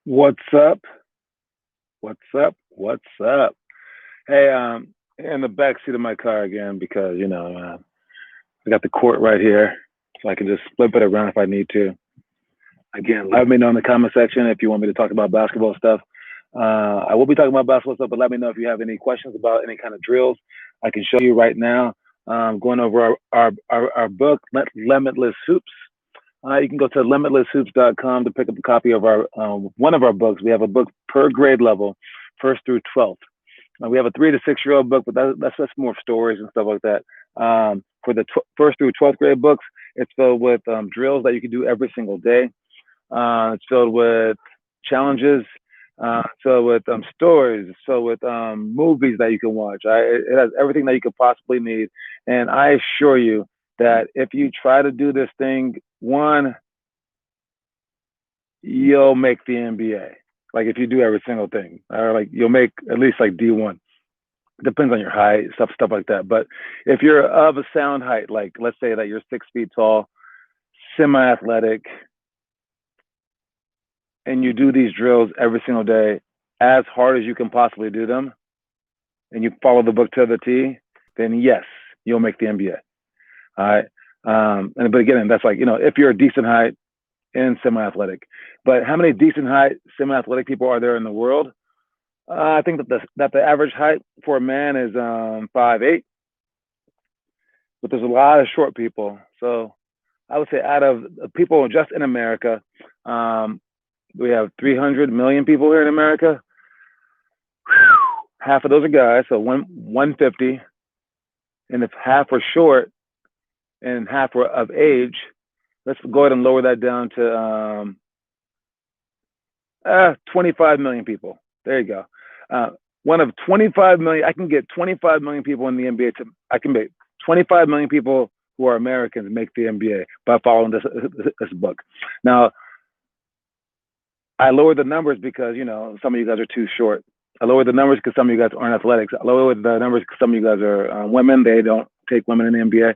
What's up? What's up? What's up? Hey, in the back seat of my car again because I got the court right here, so I can just flip it around if I need to. Again, let me know in the comment section if you want me to talk about basketball stuff. I will be talking about basketball stuff, but let me know if you have any questions about any kind of drills. I can show you right now. Going over our book, Limitless Hoops. You can go to limitlesshoops.com to pick up a copy of our one of our books. We have a book per grade level, first through 12th. We have a 3 to 6 year old book, but that's just more stories and stuff like that. For the first through 12th grade books, it's filled with drills that you can do every single day. It's filled with challenges. It's filled with stories. It's filled with movies that you can watch. It has everything that you could possibly need. And I assure you that if you try to do this thing, one, you'll make the NBA. Like if you do every single thing, or like you'll make at least like D1. Depends on your height, stuff like that. But if you're of a sound height, like let's say that you're 6 feet tall, semi-athletic, and you do these drills every single day as hard as you can possibly do them, and you follow the book to the T, then yes, you'll make the NBA. All right. But again, that's like, if you're a decent height and semi-athletic. But how many decent height semi-athletic people are there in the world? I think that the average height for a man is 5'8", but there's a lot of short people. So I would say out of people just in America, we have 300 million people here in America. Half of those are guys, so 150. And if half are short and half were of age, let's go ahead and lower that down to 25 million people. There you go. One of 25 million, I can get 25 million people in the NBA. I can make 25 million people who are Americans make the NBA by following this book. Now, I lowered the numbers because, some of you guys are too short. I lowered the numbers because some of you guys aren't athletics. I lowered the numbers because some of you guys are women. They don't take women in the NBA.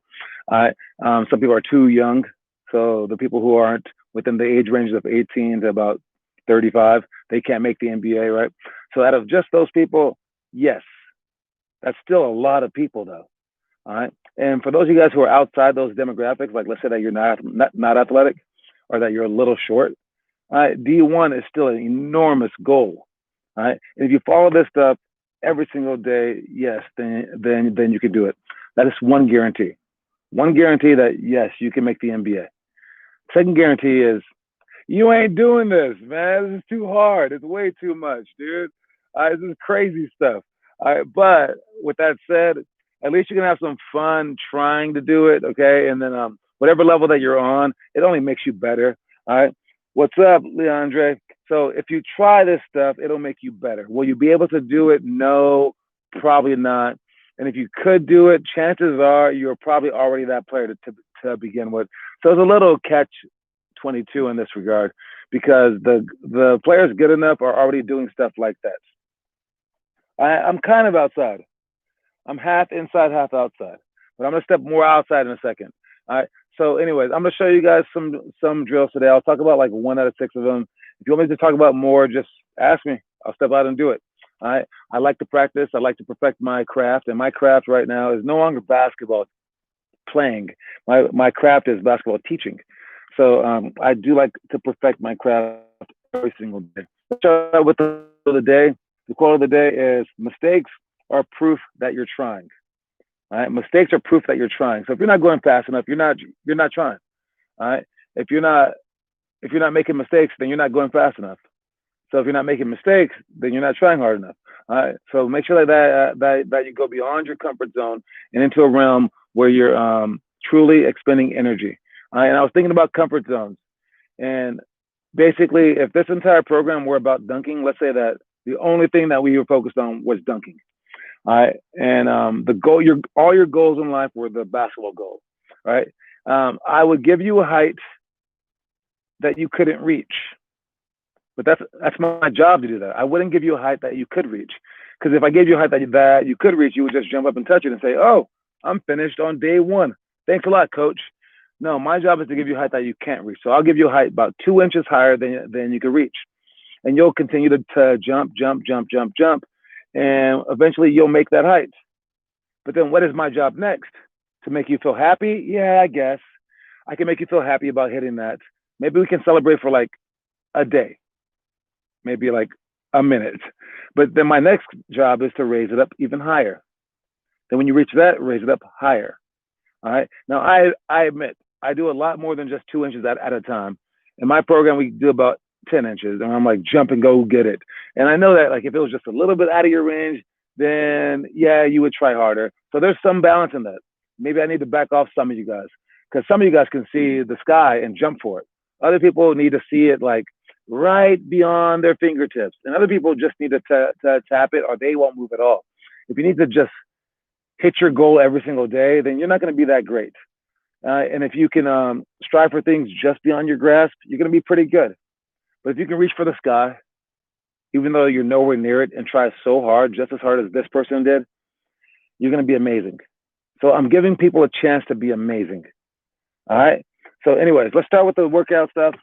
Some people are too young. So the people who aren't within the age range of 18 to about 35, they can't make the NBA, right? So out of just those people, yes, that's still a lot of people, though. All right. And for those of you guys who are outside those demographics, like let's say that you're not athletic or that you're a little short, D1 is still an enormous goal. All right. And if you follow this stuff every single day, yes, then you can do it. That is one guarantee. One guarantee that yes, you can make the NBA. Second guarantee is you ain't doing this, man. This is too hard. It's way too much, dude. This is crazy stuff. But with that said, at least you can have some fun trying to do it, okay? And then whatever level that you're on, it only makes you better, all right? What's up, Leandre? So if you try this stuff, it'll make you better. Will you be able to do it? No, probably not. And if you could do it, chances are you're probably already that player to begin with. So it's a little catch 22 in this regard because the players good enough are already doing stuff like that. I'm kind of outside. I'm half inside, half outside. But I'm gonna step more outside in a second. All right. So, anyways, I'm gonna show you guys some drills today. I'll talk about like 1 out of 6 of them. If you want me to talk about more, just ask me. I'll step out and do it. All right. I like to practice. I like to perfect my craft, and my craft right now is no longer basketball playing. My craft is basketball teaching. So I do like to perfect my craft every single day. Let's start with the quote of the day. The quote of the day is mistakes are proof that you're trying. All right, mistakes are proof that you're trying. So if you're not going fast enough, you're not trying. All right, if you're not making mistakes, then you're not going fast enough. So if you're not making mistakes, then you're not trying hard enough. All right, so make sure that you go beyond your comfort zone and into a realm where you're truly expending energy. All right, and I was thinking about comfort zones, and basically, if this entire program were about dunking, let's say that the only thing that we were focused on was dunking. All right. And the goal, all your goals in life were the basketball goal. Right. I would give you a height that you couldn't reach. But that's my job to do that. I wouldn't give you a height that you could reach. Because if I gave you a height that you could reach, you would just jump up and touch it and say, oh, I'm finished on day one. Thanks a lot, coach. No, my job is to give you a height that you can't reach. So I'll give you a height about 2 inches higher than you can reach. and you'll continue to jump, jump, jump, jump, jump, and eventually you'll make that height. But then what is my job next? To make you feel happy? Yeah, I guess I can make you feel happy about hitting that. Maybe we can celebrate for like a day, maybe like a minute. But then my next job is to raise it up even higher. Then when you reach that, raise it up higher. All right. Now I admit I do a lot more than just 2 inches at a time. In my program, we do about 10 inches, and I'm like, jump and go get it. And I know that like if it was just a little bit out of your range, then yeah, you would try harder. So there's some balance in that. Maybe I need to back off some of you guys because some of you guys can see the sky and jump for it. Other people need to see it like right beyond their fingertips, and other people just need to tap it or they won't move at all. If you need to just hit your goal every single day, then you're not going to be that great. And if you can strive for things just beyond your grasp, you're going to be pretty good. But if you can reach for the sky, even though you're nowhere near it, and try so hard, just as hard as this person did, you're going to be amazing. So I'm giving people a chance to be amazing. All right. So anyways, let's start with the workout stuff.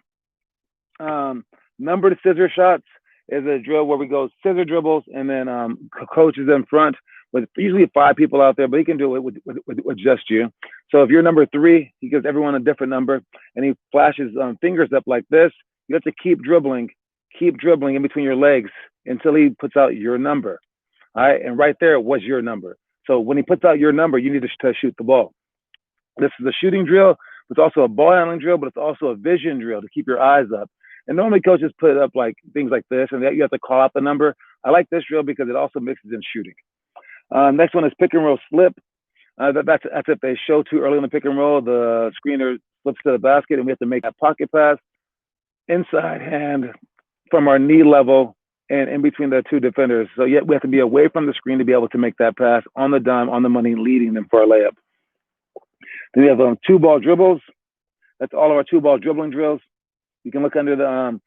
Numbered scissor shots is a drill where we go scissor dribbles, and then coach is in front with usually 5 people out there, but he can do it with just you. So if you're number 3, he gives everyone a different number, and he flashes fingers up like this. You have to keep dribbling in between your legs until he puts out your number. All right, and right there was your number. So when he puts out your number, you need to shoot the ball. This is a shooting drill. It's also a ball handling drill, but it's also a vision drill to keep your eyes up. And normally coaches put up like things like this, and you have to call out the number. I like this drill because it also mixes in shooting. Next one is pick and roll slip. That's if they show too early in the pick and roll, the screener slips to the basket, and we have to make that pocket pass inside hand from our knee level and in between the 2 defenders. So yet we have to be away from the screen to be able to make that pass on the dime, on the money, leading them for a layup. Then we have 2-ball dribbles. That's all of our 2-ball dribbling drills. You can look under the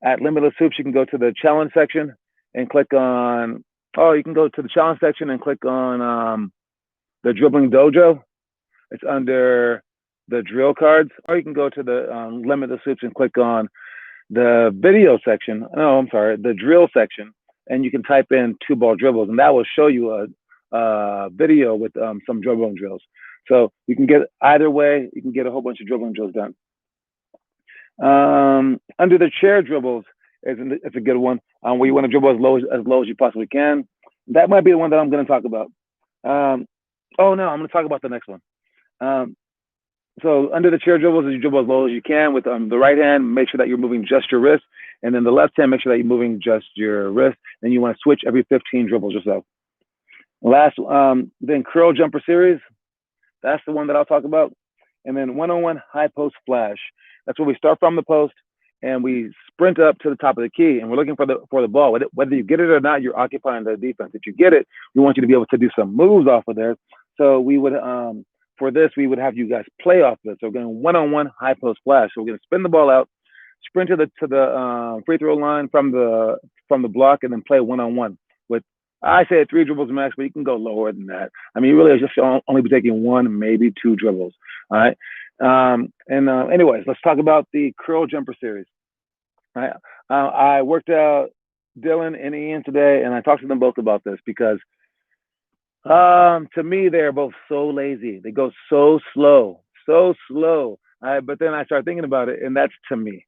at Limitless Hoops. You can go to the challenge section and click on. Oh, you can go to the challenge section and click on the dribbling dojo. It's under the drill cards, or you can go to the Limitless Hoops and click on the video section. No, I'm sorry, the drill section, and you can type in 2-ball dribbles, and that will show you a video with some dribbling drills. So you can get either way. You can get a whole bunch of dribbling drills done. Under the chair dribbles, it's a good one where you want to dribble as low as you possibly can. That might be the one that I'm going to talk about. I'm going to talk about the next one. So under the chair dribbles, you dribble as low as you can with the right hand. Make sure that you're moving just your wrist, and then the left hand, make sure that you're moving just your wrist. And you want to switch every 15 dribbles or so. Last, then curl jumper series. That's the one that I'll talk about. And then 1-on-1 high post flash. That's where we start from the post and we sprint up to the top of the key, and we're looking for the ball. Whether you get it or not, you're occupying the defense. If you get it, we want you to be able to do some moves off of there. So we would, for this, we would have you guys play off this. So we're going 1-on-1 high post flash. So we're going to spin the ball out, sprint to the free throw line from the block, and then play 1-on-1 with, I say 3 dribbles max, but you can go lower than that. I mean, you really just only be taking 1, maybe 2 dribbles. All right. Anyways, let's talk about the curl jumper series. All right. I worked out Dylan and Ian today, and I talked to them both about this because to me, they're both so lazy. They go so slow. But then I started thinking about it, and that's to me.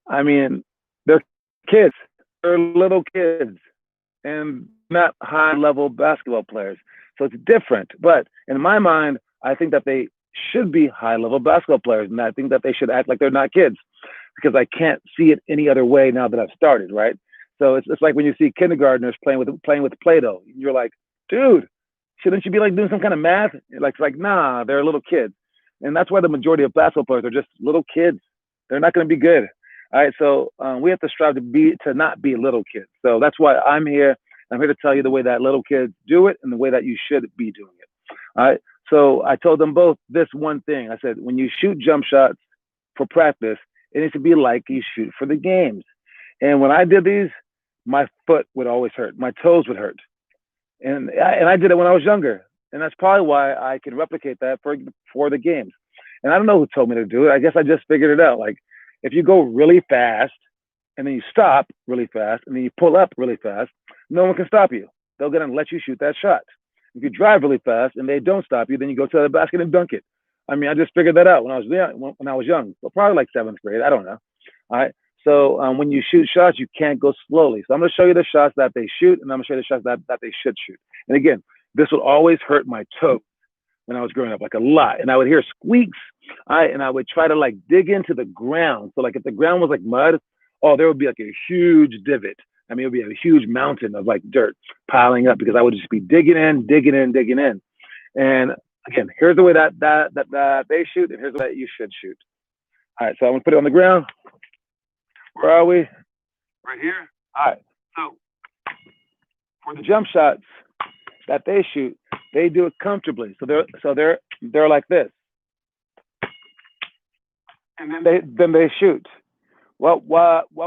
I mean, they're kids. They're little kids and not high-level basketball players. So it's different. But in my mind, I think that they should be high-level basketball players, and I think that they should act like they're not kids because I can't see it any other way now that I've started, right? So it's like when you see kindergartners playing with Play-Doh. You're like, dude, shouldn't you be like doing some kind of math? Like nah, they're little kids. And that's why the majority of basketball players are just little kids. They're not going to be good. All right, so we have to strive to not be little kids. So that's why I'm here. I'm here to tell you the way that little kids do it and the way that you should be doing it. All right, so I told them both this one thing. I said, when you shoot jump shots for practice, it needs to be like you shoot for the games. And when I did these, my foot would always hurt. My toes would hurt. And I did it when I was younger. And that's probably why I can replicate that for the games. And I don't know who told me to do it. I guess I just figured it out. Like, if you go really fast and then you stop really fast, and then you pull up really fast, no one can stop you. They're going to let you shoot that shot. If you drive really fast and they don't stop you, then you go to the basket and dunk it. I mean, I just figured that out when I was young, well, probably like 7th grade. I don't know. All right. So when you shoot shots, you can't go slowly. So I'm going to show you the shots that they shoot, and I'm going to show you the shots that they should shoot. And again, this would always hurt my toe when I was growing up, like a lot. And I would hear squeaks, and I would try to like dig into the ground. So like if the ground was like mud, oh, there would be like a huge divot. I mean, it would be a huge mountain of like dirt piling up because I would just be digging in. And again, here's the way that they shoot, and here's the way that you should shoot. All right, so I'm gonna put it on the ground. Where are we? Right here. All right. So for the jump shots that they shoot, they do it comfortably. So they're like this, and then they shoot. What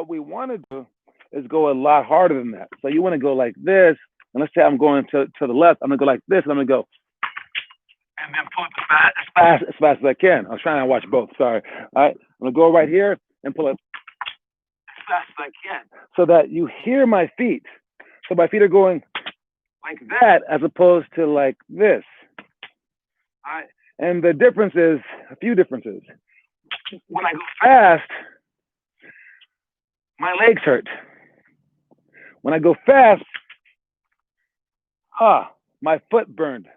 we want to do is go a lot harder than that. So you want to go like this, and let's say I'm going to the left. I'm gonna go like this, and I'm gonna go, and then pull up as fast as I can. I was trying to watch both. Sorry. All right, I'm gonna go right here and pull it as fast as I can, so that you hear my feet. So my feet are going like that as opposed to like this. All right, and the difference is a few differences. When I go fast, my legs hurt. When I go fast, my foot burned.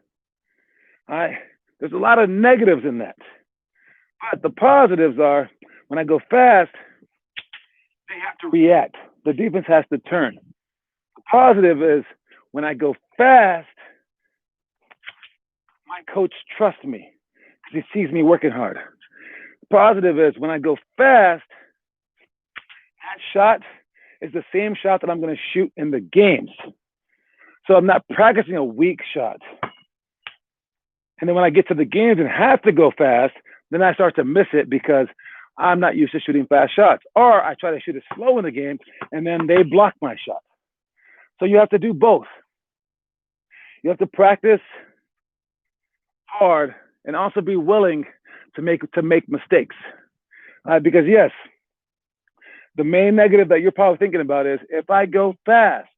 All right, there's a lot of negatives in that. But the positives are, when I go fast, they have to react. The defense has to turn. The positive is, when I go fast, my coach trusts me because he sees me working hard. The positive is, when I go fast, that shot is the same shot that I'm going to shoot in the games. So I'm not practicing a weak shot. And then when I get to the games and have to go fast, then I start to miss it because I'm not used to shooting fast shots. Or I try to shoot it slow in the game, and then they block my shot. So you have to do both. You have to practice hard and also be willing to make mistakes. Because yes, the main negative that you're probably thinking about is, if I go fast,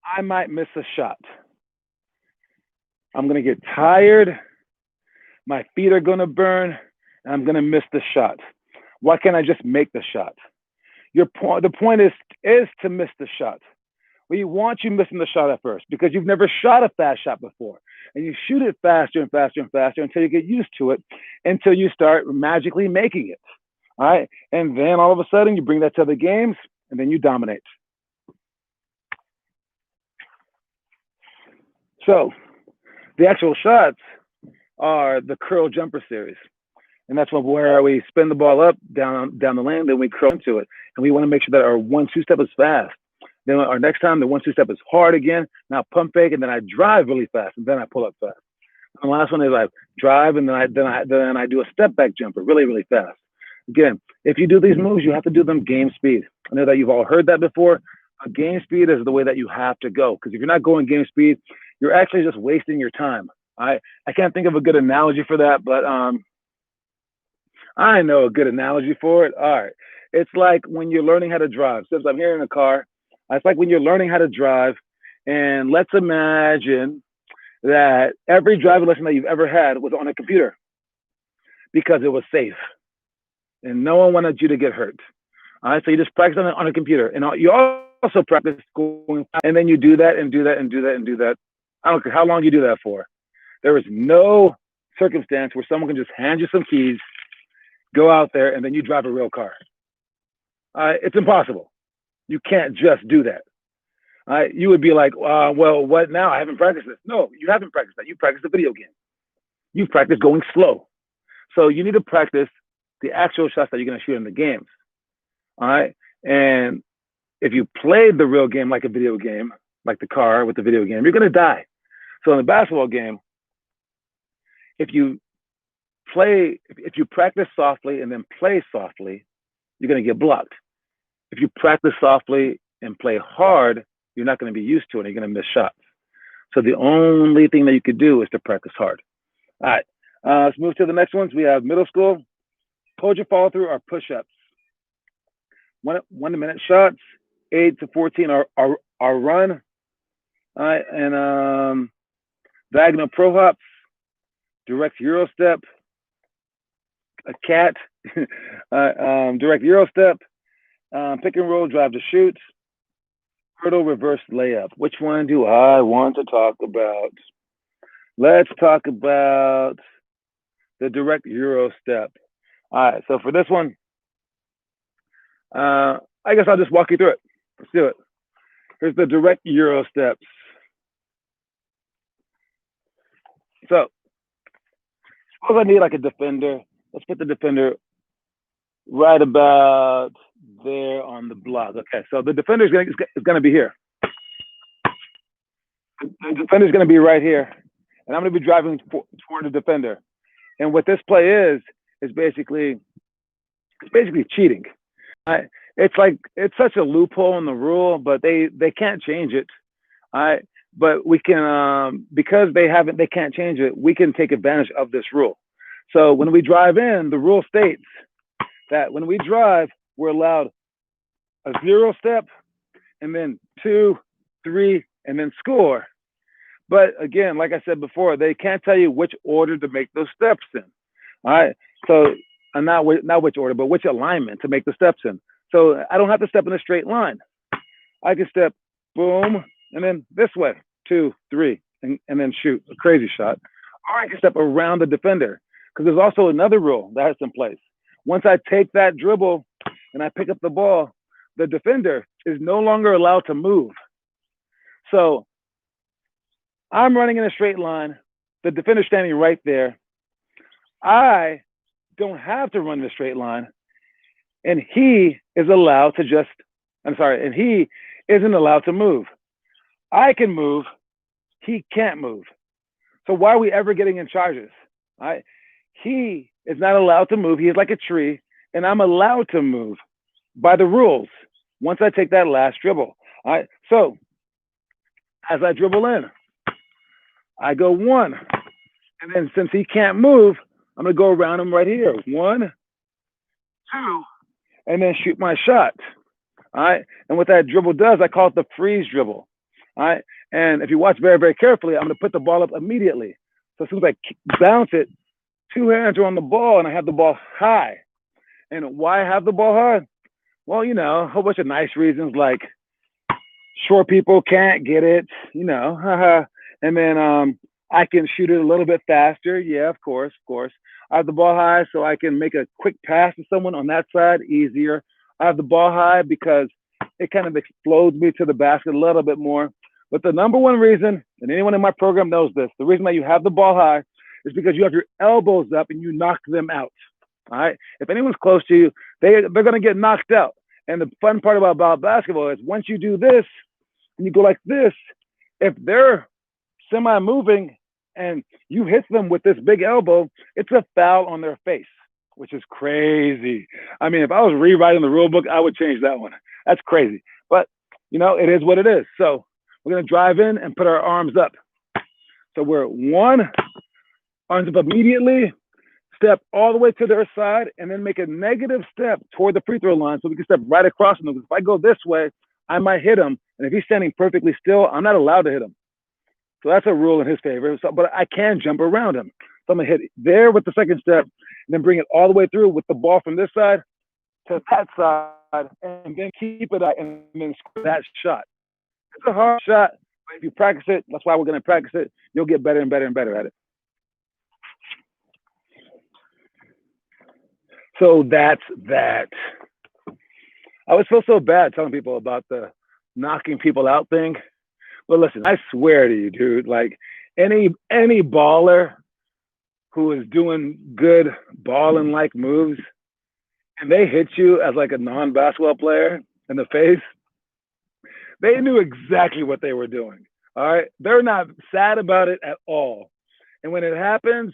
I might miss a shot. I'm going to get tired. My feet are going to burn, and I'm going to miss the shot. Why can't I just make the shot? The point is to miss the shot. We want you missing the shot at first because you've never shot a fast shot before. And you shoot it faster and faster and faster until you get used to it, until you start magically making it. All right. And then all of a sudden you bring that to the games, and then you dominate. So the actual shots are the curl jumper series. And that's where we spin the ball up, down the lane, then we curl into it. And we want to make sure that our 1-2 step is fast. Then our next time, the 1-2 step is hard again. Now pump fake, and then I drive really fast, and then I pull up fast. And the last one is I drive, and then I do a step back jumper really, really fast. Again, if you do these moves, you have to do them game speed. I know that you've all heard that before. Game speed is the way that you have to go, because if you're not going game speed, you're actually just wasting your time. I can't think of a good analogy for that, but I know a good analogy for it. All right. It's like when you're learning how to drive. Since I'm here in a car, it's like when you're learning how to drive, and let's imagine that every driving lesson that you've ever had was on a computer because it was safe and no one wanted you to get hurt. All right, so you just practice on a computer, and you also practice going, and then you do that and do that and do that and do that. I don't care how long you do that for. There is no circumstance where someone can just hand you some keys, go out there, and then you drive a real car. It's impossible. You can't just do that. You would be like, well, what now? I haven't practiced this. No, you haven't practiced that. You practiced a video game. You've practiced going slow. So you need to practice the actual shots that you're going to shoot in the games. All right. And if you played the real game like a video game, like the car with the video game, you're going to die. So in the basketball game, if you practice softly and then play softly, you're going to get blocked. If you practice softly and play hard, you're not going to be used to it, and you're going to miss shots. So the only thing that you could do is to practice hard. All right, let's move to the next ones. We have middle school. Hold your follow through or push-ups. 1 minute shots, 8 to 14 are run. All right, and diagonal pro hops, direct Euro step, a cat, direct Euro step, pick and roll, drive to shoot, hurdle, reverse layup. Which one do I want to talk about? Let's talk about the direct Euro step. All right, so for this one, I guess I'll just walk you through it. Let's do it. Here's the direct Euro steps. So, suppose I need like a defender. Let's put the defender right about there on the block. Okay, so the defender is going to be here. The defender is going to be right here, and I'm going to be driving toward the defender. And what this play is basically cheating. It's such a loophole in the rule, but they can't change it. All right, but we can because they can't change it. We can take advantage of this rule. So when we drive in, the rule states that when we drive, we're allowed a 0 step, and then 2, 3, and then score. But again, like I said before, they can't tell you which order to make those steps in. All right, so not which order, but which alignment to make the steps in. So I don't have to step in a straight line. I can step boom, and then this way, 2, 3, and then shoot a crazy shot. Or I can step around the defender, because there's also another rule that's in place. Once I take that dribble and I pick up the ball, the defender is no longer allowed to move. So I'm running in a straight line. The defender's standing right there. I don't have to run in a straight line. And he is allowed to and he isn't allowed to move. I can move. He can't move. So why are we ever getting in charges? All right? He is not allowed to move. He is like a tree, and I'm allowed to move by the rules once I take that last dribble. All right. So as I dribble in, I go 1. And then since he can't move, I'm going to go around him right here. 1, 2, and then shoot my shot. All right. And what that dribble does, I call it the freeze dribble. All right. And if you watch very, very carefully, I'm going to put the ball up immediately. So as soon as I bounce it, 2 hands are on the ball, and I have the ball high. And why have the ball high? Well, a whole bunch of nice reasons, like short people can't get it, and then I can shoot it a little bit faster. Yeah, of course. I have the ball high so I can make a quick pass to someone on that side easier. I have the ball high because it kind of explodes me to the basket a little bit more. But the number one reason, and anyone in my program knows this, the reason that you have the ball high is because you have your elbows up and you knock them out. All right. If anyone's close to you, they're going to get knocked out. And the fun part about basketball is once you do this and you go like this, if they're semi-moving and you hit them with this big elbow, it's a foul on their face, which is crazy. I mean, if I was rewriting the rule book, I would change that one. That's crazy. But, it is what it is. So we're going to drive in and put our arms up. So we're 1, arms up immediately, step all the way to their side, and then make a negative step toward the free throw line so we can step right across them. If I go this way, I might hit him. And if he's standing perfectly still, I'm not allowed to hit him. So that's a rule in his favor. So, but I can jump around him. So I'm going to hit there with the second step, and then bring it all the way through with the ball from this side to that side, and then keep it up and then score that shot. It's a hard shot, but if you practice it, that's why we're going to practice it, you'll get better and better and better at it. So that's that. I always feel so bad telling people about the knocking people out thing. Well, listen, I swear to you, dude, like any baller who is doing good balling-like moves, and they hit you as like a non-basketball player in the face, they knew exactly what they were doing. All right? They're not sad about it at all. And when it happens,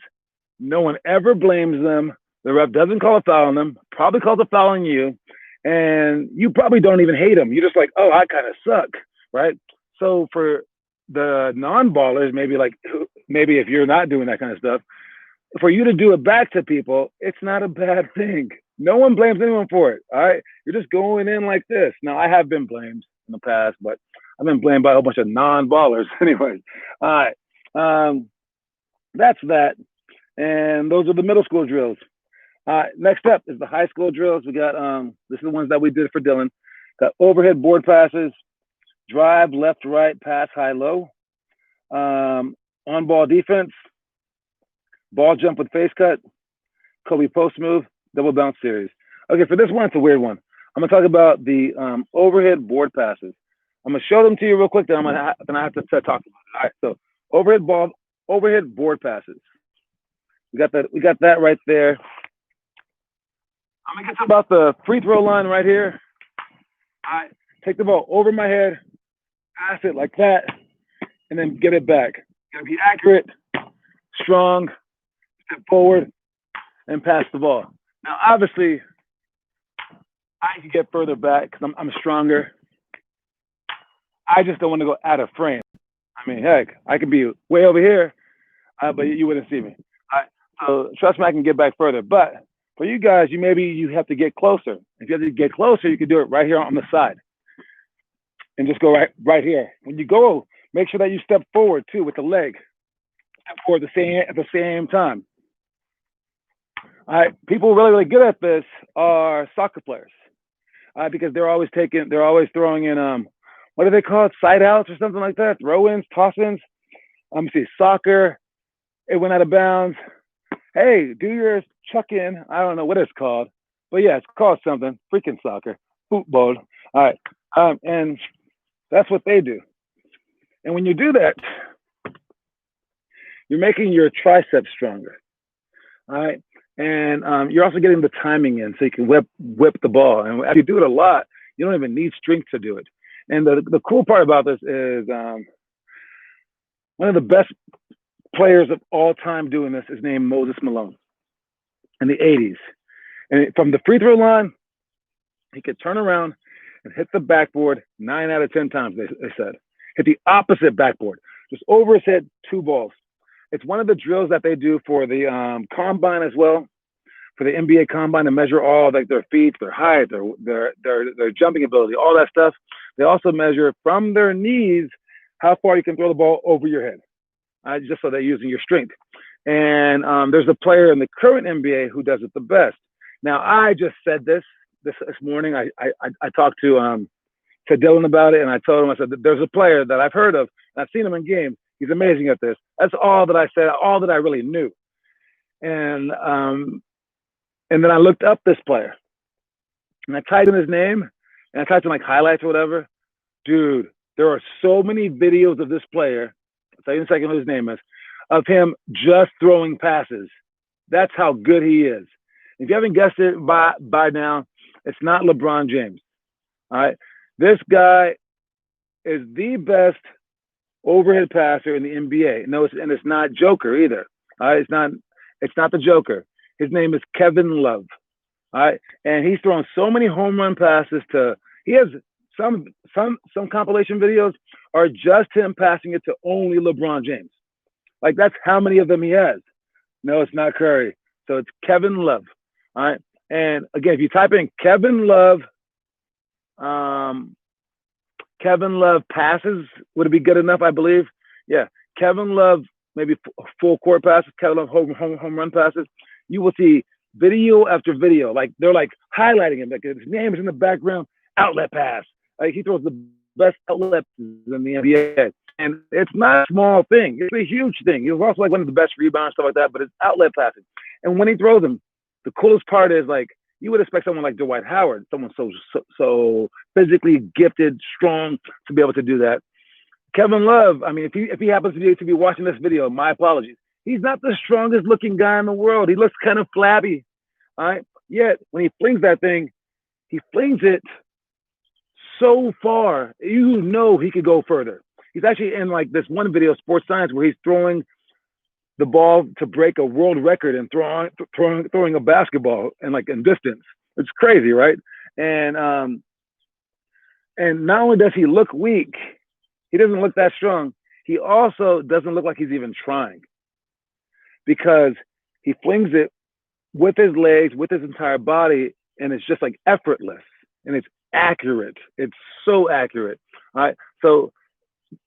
no one ever blames them. The ref doesn't call a foul on them, probably calls a foul on you, and you probably don't even hate them. You're just like, oh, I kind of suck, right? So for the non-ballers, maybe if you're not doing that kind of stuff, for you to do it back to people, it's not a bad thing. No one blames anyone for it. All right. You're just going in like this. Now, I have been blamed in the past, but I've been blamed by a whole bunch of non-ballers. Anyways. All right. That's that. And those are the middle school drills. Next up is the high school drills. We got this is the ones that we did for Dylan. Got overhead board passes, drive, left, right, pass, high, low. On ball defense, ball jump with face cut, Kobe post move, double bounce series. Okay, for this one, it's a weird one. I'm gonna talk about the overhead board passes. I'm gonna show them to you real quick. Then I'm gonna have to talk about it. All right, so overhead board passes. We got that right there. I'm gonna get to about the free throw line right here. I take the ball over my head, pass it like that, and then get it back. Gotta be accurate, strong, step forward, and pass the ball. Now, obviously, I can get further back because I'm stronger. I just don't want to go out of frame. I mean, heck, I could be way over here, but you wouldn't see me. So trust me, I can get back further. But for you guys, you have to get closer. If you have to get closer, you can do it right here on the side, and just go right here. When you go, make sure that you step forward too with the leg, step forward at the same time. All right, people really good at this are soccer players, because they're always throwing in what are they called, side outs or something like that, throw ins, toss ins. Let me see, soccer, it went out of bounds. Hey, do your chuck in. I don't know what it's called, but yeah, it's called something. Freaking soccer, football. All right, and that's what they do. And when you do that, you're making your triceps stronger. All right. And you're also getting the timing in so you can whip the ball. And if you do it a lot, you don't even need strength to do it. And the cool part about this is one of the best players of all time doing this is named Moses Malone in the 80s. And from the free throw line, he could turn around and hit the backboard 9 out of 10 times, they said. Hit the opposite backboard, just over his head, 2 balls. It's one of the drills that they do for the combine as well, for the NBA combine, to measure all like their feet, their height, their jumping ability, all that stuff. They also measure from their knees how far you can throw the ball over your head, just so they're using your strength. And there's a player in the current NBA who does it the best. Now, I just said this morning. I talked to Dylan about it, and I told him, I said, there's a player that I've heard of, and I've seen him in games. He's amazing at this. That's all that I said, all that I really knew. And then I looked up this player, and I typed in his name, and I typed in like highlights or whatever. Dude, there are so many videos of this player. I'll tell you in a second what his name is, of him just throwing passes. That's how good he is. If you haven't guessed it by now, it's not LeBron James. All right, this guy is the best overhead passer in the NBA. No, and it's not Joker either. All right, it's not the Joker. His name is Kevin Love. All right, and he's thrown so many home run passes to. He has some compilation videos are just him passing it to only LeBron James. Like, that's how many of them he has. No, it's not Curry. So it's Kevin Love. All right, and again, if you type in Kevin Love passes, would it be good enough? I believe. Yeah, Kevin Love, maybe full court passes, Kevin Love home run passes. You will see video after video. Like, they're like highlighting him. Like, his name is in the background. Outlet pass. Like, he throws the best outlet in the NBA. And it's not a small thing. It's a huge thing. He was also like one of the best rebounds, stuff like that, but it's outlet passing. And when he throws them, the coolest part is, like, you would expect someone like Dwight Howard, someone so physically gifted, strong, to be able to do that. Kevin Love, I mean, if he happens to be watching this video, my apologies. He's not the strongest looking guy in the world. He looks kind of flabby. All right. Yet when he flings that thing, he flings it so far, you know he could go further. He's actually in like this one video, Sports Science, where he's throwing the ball to break a world record and throwing a basketball and like in distance. It's crazy, right? And not only does he look weak, he doesn't look that strong. He also doesn't look like he's even trying, because he flings it with his legs, with his entire body, and it's just like effortless and it's accurate. It's so accurate. All right. So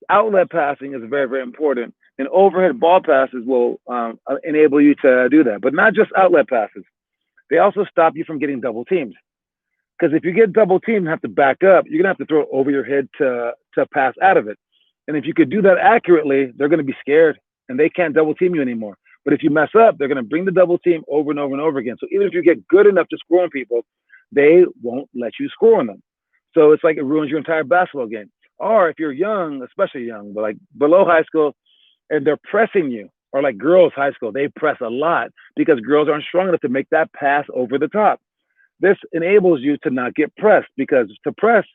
outlet passing is very, very important, and overhead ball passes will enable you to do that. But not just outlet passes; they also stop you from getting double teamed. Because if you get double teamed and have to back up, you're gonna have to throw it over your head to pass out of it. And if you could do that accurately, they're gonna be scared and they can't double team you anymore. But if you mess up, they're gonna bring the double team over and over and over again. So even if you get good enough to score on people, they won't let you score on them. So it's like it ruins your entire basketball game. Or if you're young, especially young, but like below high school, and they're pressing you, or like girls high school, they press a lot because girls aren't strong enough to make that pass over the top. This enables you to not get pressed, because to press,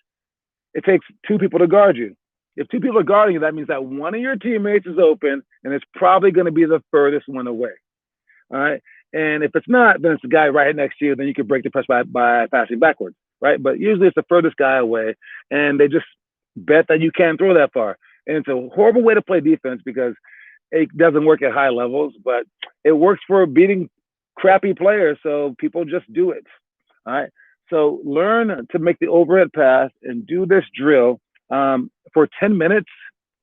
it takes two people to guard you. If two people are guarding you, that means that one of your teammates is open and it's probably going to be the furthest one away. All right. And if it's not, then it's the guy right next to you. Then you can break the press by passing backwards. Right. But usually it's the furthest guy away, and they just bet that you can't throw that far. And it's a horrible way to play defense because it doesn't work at high levels, but it works for beating crappy players. So people just do it. All right. So learn to make the overhead pass and do this drill for 10 minutes,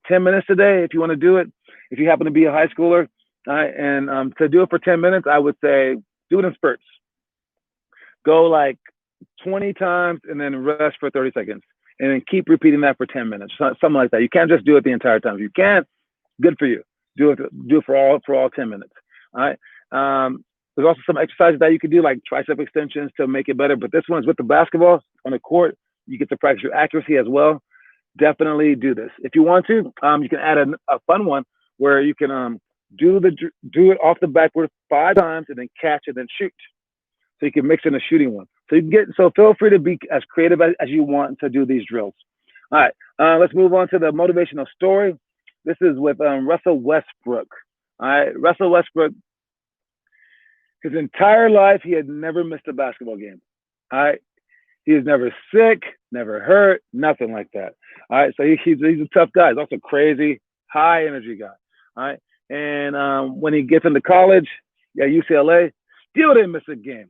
10 minutes a day if you want to do it. If you happen to be a high schooler, all right, and to do it for 10 minutes, I would say do it in spurts. Go like 20 times and then rest for 30 seconds. And then keep repeating that for 10 minutes, something like that. You can't just do it the entire time. If you can, good for you. Do it for all 10 minutes. All right. There's also some exercises that you can do, like tricep extensions, to make it better. But this one is with the basketball on the court. You get to practice your accuracy as well. Definitely do this. If you want to, you can add a fun one where you can do it off the backboard 5 times and then catch and then shoot. So you can mix in a shooting one. So feel free to be as creative as you want to do these drills. All right, let's move on to the motivational story. This is with Russell Westbrook. All right, Russell Westbrook, his entire life, he had never missed a basketball game. All right, he was never sick, never hurt, nothing like that. All right, so he's a tough guy. He's also crazy, high energy guy. All right, and when he gets into college, UCLA, still didn't miss a game.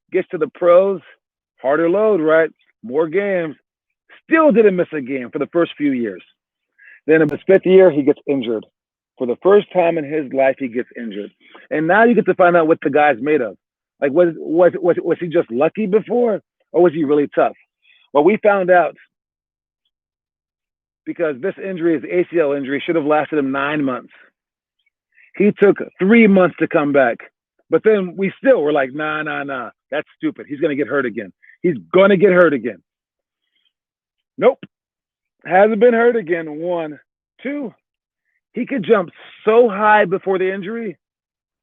Gets to the pros, harder load, right? More games, still didn't miss a game for the first few years. Then in his 5th year, he gets injured. For the first time in his life, he gets injured. And now you get to find out what the guy's made of. Like, was he just lucky before, or was he really tough? Well, we found out, because this injury, his ACL injury, should have lasted him 9 months. He took 3 months to come back. But then we still were like, nah. That's stupid. He's going to get hurt again. He's going to get hurt again. Nope. Hasn't been hurt again. 1, 2. He could jump so high before the injury.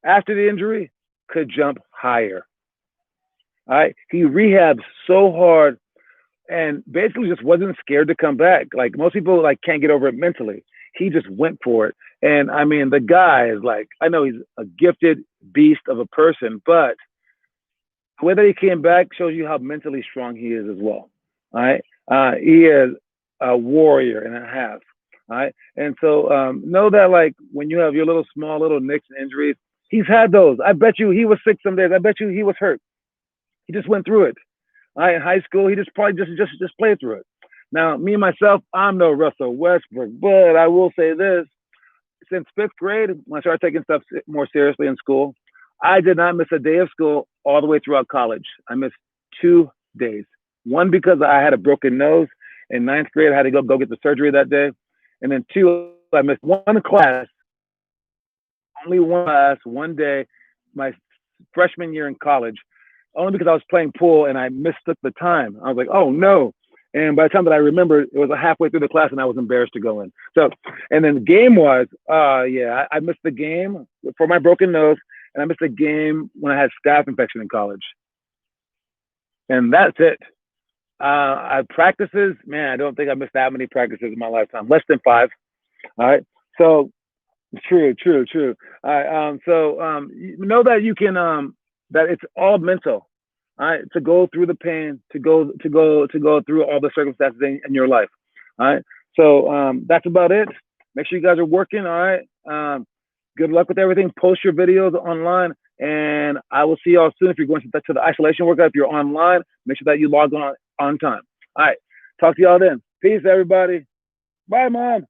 After the injury, could jump higher. All right. He rehabbed so hard and basically just wasn't scared to come back. Like most people can't get over it mentally. He just went for it. And I mean, the guy is I know he's a gifted beast of a person, but the way that he came back shows you how mentally strong he is as well. All right. He is a warrior and a half. All right. And so know that when you have your small little nicks and injuries, he's had those. I bet you he was sick some days. I bet you he was hurt. He just went through it. All right. In high school, he just probably just played through it. Now, me, myself, I'm no Russell Westbrook, but I will say this. Since 5th grade, when I started taking stuff more seriously in school, I did not miss a day of school all the way throughout college. I missed 2 days. One, because I had a broken nose. In 9th grade, I had to go get the surgery that day. And then 2, I missed one class, only one class, one day, my freshman year in college, only because I was playing pool and I mistook the time. I was like, oh, no. And by the time that I remembered, it was halfway through the class and I was embarrassed to go in. So, and then game-wise, I missed the game for my broken nose, and I missed the game when I had staph infection in college. And that's it. Practices, man, I don't think I missed that many practices in my lifetime, less than 5. All right. So true. All right. Know that you can, that it's all mental. All right, to go through the pain, to go through all the circumstances in your life. All right. So that's about it. Make sure you guys are working. All right. Good luck with everything. Post your videos online, and And I will see y'all soon. If you're going to the isolation workout, if you're online, make sure that you log on time. All right. Talk to y'all then. Peace, everybody. Bye, Mom.